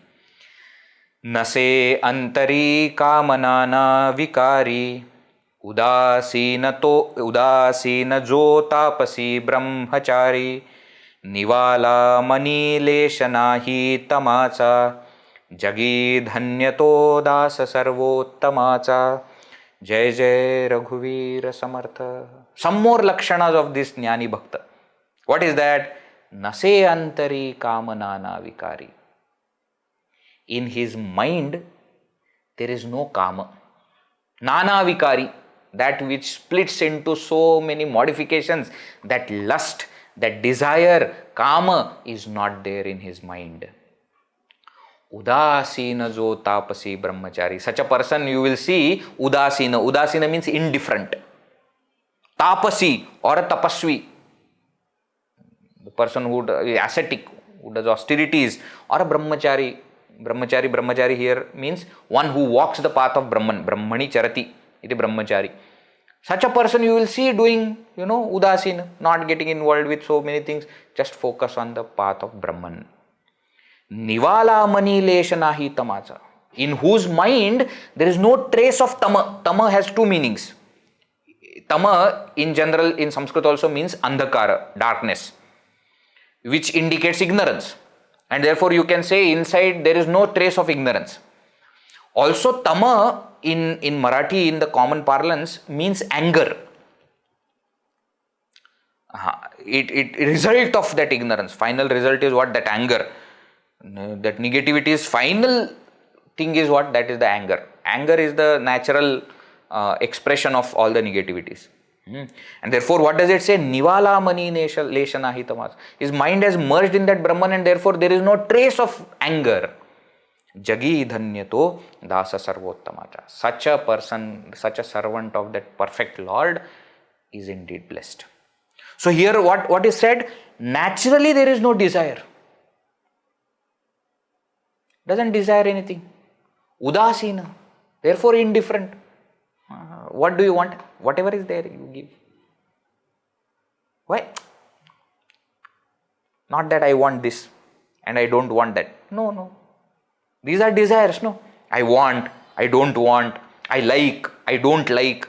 Speaker 1: Nase antari kamanana vikari udasina jo tapasi brahmachari nivala mani leshanahi tamacha jagi dhanyato dasa sarvottamacha. Jai Jai Raghuvir Samartha. Some more lakshanas of this Jnani Bhakta. What is that? Nase antari kamanana vikari. In his mind, there is no kama. Nana vikari, that which splits into so many modifications, that lust, that desire, kama is not there in his mind. Udasina jo tapasi brahmachari. Such a person you will see udasina. Udasina means indifferent. Tapasi or a tapasvi. The person who is ascetic, who does austerities, or a brahmachari. Brahmachari here means one who walks the path of Brahman. Brahmani charati. Iti brahmachari. Such a person you will see doing, udasina, not getting involved with so many things. Just focus on the path of Brahman. Nivala mani leshanahi tamacha. In whose mind there is no trace of tama. Tama has two meanings. Tama in general in Sanskrit also means andhakara, darkness, which indicates ignorance. And therefore you can say inside there is no trace of ignorance. Also tama in Marathi, in the common parlance, means anger. it result of that ignorance, final result is what? That anger. That negativity is final thing is what? That is the anger. Anger is the natural expression of all the negativities. And therefore, what does it say? Nivala mani leshana hitamas. His mind has merged in that Brahman, and therefore there is no trace of anger. Jagi dhanyato dasa sarvottamacha. Such a person, such a servant of that perfect Lord is indeed blessed. So here what is said? Naturally there is no desire. Doesn't desire anything. Udasina. Therefore indifferent. What do you want? Whatever is there, you give. Why? Not that I want this and I don't want that. No. These are desires, no? I want, I don't want, I like, I don't like.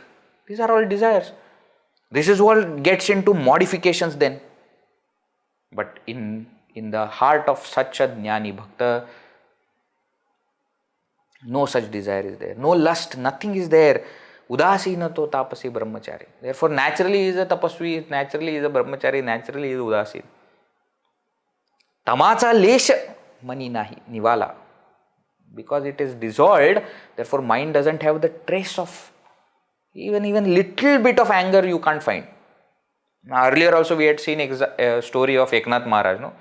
Speaker 1: These are all desires. This is what gets into modifications then. But in the heart of such a Jnani Bhakta, no such desire is there. No lust, nothing is there. Udasina to tapasi brahmachari. Therefore, naturally he is a tapasvi, naturally he is a brahmachari, naturally he is udasin. Tamacha lesha mani nahi, nivala. Because it is dissolved, therefore mind doesn't have the trace of even little bit of anger you can't find. Now, earlier also we had seen a story of Eknath Maharaj. No?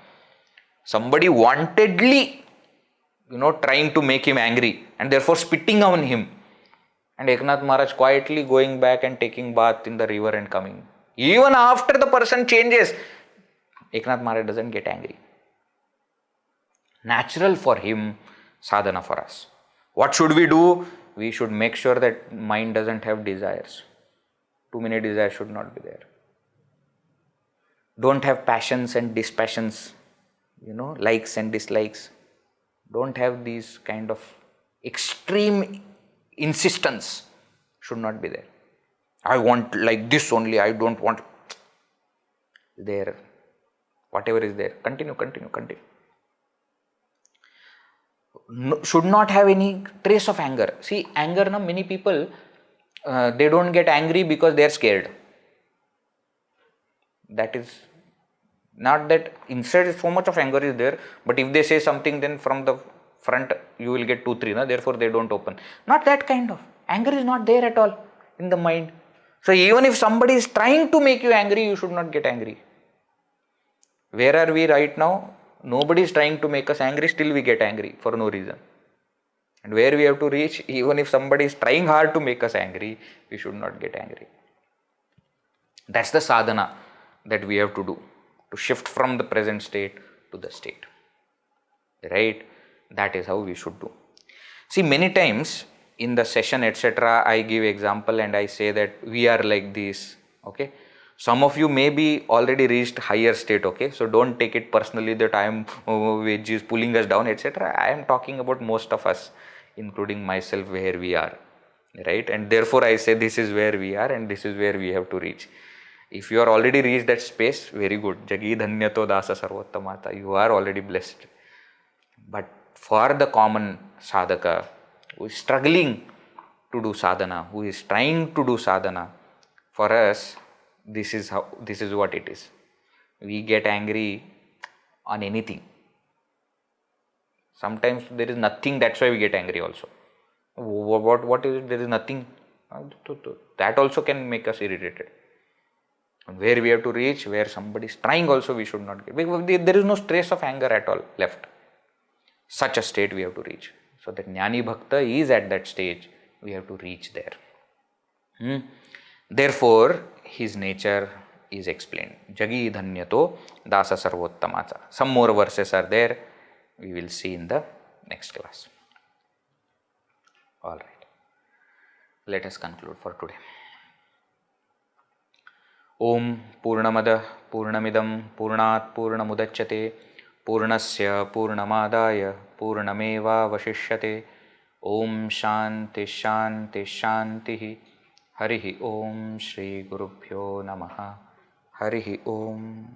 Speaker 1: Somebody wantedly, trying to make him angry and therefore spitting on him. And Eknath Maharaj quietly going back and taking bath in the river and coming. Even after the person changes, Eknath Maharaj doesn't get angry. Natural for him, sadhana for us. What should we do? We should make sure that mind doesn't have desires. Too many desires should not be there. Don't have passions and dispassions, likes and dislikes. Don't have these kind of extreme insistence. Should not be there. I want like this only, I don't want there. Whatever is there, continue. No, should not have any trace of anger. See, anger, many people, they don't get angry because they are scared. That is not that inside so much of anger is there, but if they say something, then from the front you will get 2-3, therefore they don't open. Not that kind of. Anger is not there at all in the mind. So even if somebody is trying to make you angry, you should not get angry. Where are we right now? Nobody is trying to make us angry, still we get angry for no reason. And where we have to reach, even if somebody is trying hard to make us angry, we should not get angry. That's the sadhana that we have to do, to shift from the present state to the state. Right? That is how we should do. See, many times in the session, etc., I give example and I say that we are like this. Okay? Some of you may be already reached higher state, okay? So don't take it personally that I am which is pulling us down, etc. I am talking about most of us, including myself, where we are, right? And therefore I say this is where we are and this is where we have to reach. If you are already reached that space, very good. Jagi dhanyato dasa sarvottamata. You are already blessed. But for the common sadhaka who is struggling to do sadhana, who is trying to do sadhana, for us, this is what it is. We get angry on anything. Sometimes there is nothing, that's why we get angry also. What is it? There is nothing. That also can make us irritated. And where we have to reach, where somebody is trying also, we should not get. There is no trace of anger at all left. Such a state we have to reach. So that Jnani Bhakta is at that stage. We have to reach there. Therefore, his nature is explained. Jagi dhanyato dasa sarvottamacha. Some more verses are there. We will see in the next class. All right. Let us conclude for today. Om Purnamada Purnamidam Purnat Purnamudachyate Purnasya Purnamadaya Purnameva Vashishyate. Om Shanti Shanti Shanti. Harihi Om Shri Gurubhyo Namaha. Harihi Om.